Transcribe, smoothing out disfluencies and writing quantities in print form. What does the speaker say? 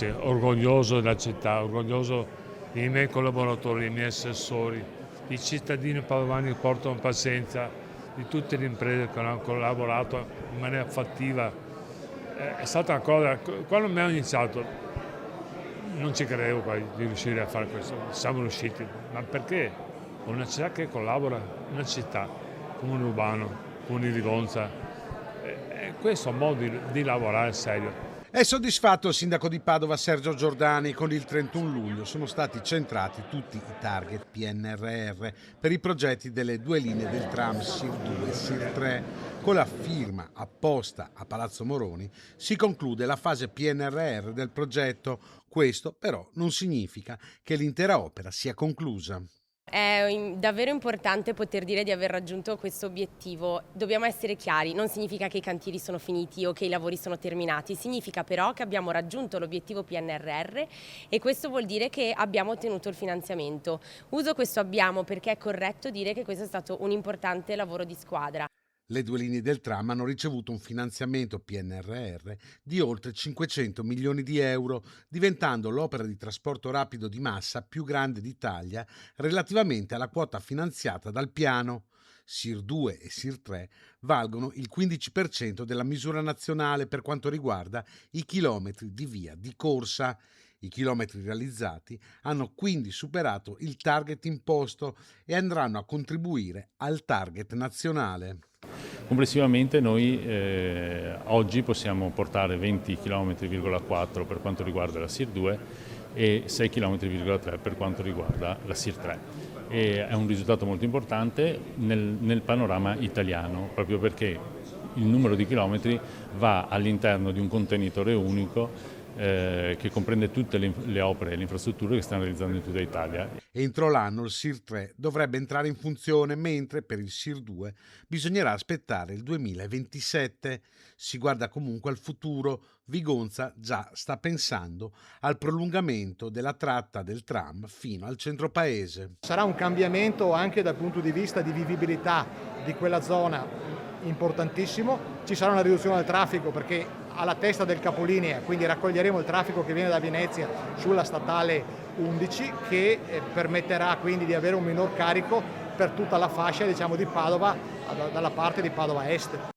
Cioè, orgoglioso della città, orgoglioso dei miei collaboratori, dei miei assessori, i cittadini padovani che portano pazienza, di tutte le imprese che hanno collaborato in maniera fattiva. È stata una cosa, quando abbiamo iniziato non ci credevo poi di riuscire a fare questo, siamo riusciti, ma perché? Una città che collabora, una città, Comune Urbano, Comune di Ligonza, questo è un modo di lavorare serio. È soddisfatto il sindaco di Padova Sergio Giordani. Con il 31 luglio sono stati centrati tutti i target PNRR per i progetti delle due linee del tram SIR 2 e SIR 3. Con la firma apposta a Palazzo Moroni si conclude la fase PNRR del progetto. Questo però non significa che l'intera opera sia conclusa. È davvero importante poter dire di aver raggiunto questo obiettivo. Dobbiamo essere chiari, non significa che i cantieri sono finiti o che i lavori sono terminati, significa però che abbiamo raggiunto l'obiettivo PNRR e questo vuol dire che abbiamo ottenuto il finanziamento. Uso questo abbiamo perché è corretto dire che questo è stato un importante lavoro di squadra. Le due linee del tram hanno ricevuto un finanziamento PNRR di oltre 500 milioni di euro, diventando l'opera di trasporto rapido di massa più grande d'Italia relativamente alla quota finanziata dal piano. SIR 2 e SIR 3 valgono il 15% della misura nazionale per quanto riguarda i chilometri di via di corsa. I chilometri realizzati hanno quindi superato il target imposto e andranno a contribuire al target nazionale. Complessivamente noi oggi possiamo portare 20,4 km per quanto riguarda la SIR 2 e 6,3 km per quanto riguarda la SIR 3. E è un risultato molto importante nel panorama italiano, proprio perché il numero di chilometri va all'interno di un contenitore unico che comprende tutte le opere e le infrastrutture che stanno realizzando in tutta Italia. Entro l'anno il SIR 3 dovrebbe entrare in funzione, mentre per il SIR 2 bisognerà aspettare il 2027. Si guarda comunque al futuro. Vigonza già sta pensando al prolungamento della tratta del tram fino al centro paese. Sarà un cambiamento anche dal punto di vista di vivibilità di quella zona importantissimo. Ci sarà una riduzione del traffico perché alla testa del capolinea, quindi raccoglieremo il traffico che viene da Venezia sulla statale 11 che permetterà quindi di avere un minor carico per tutta la fascia di Padova dalla parte di Padova Est.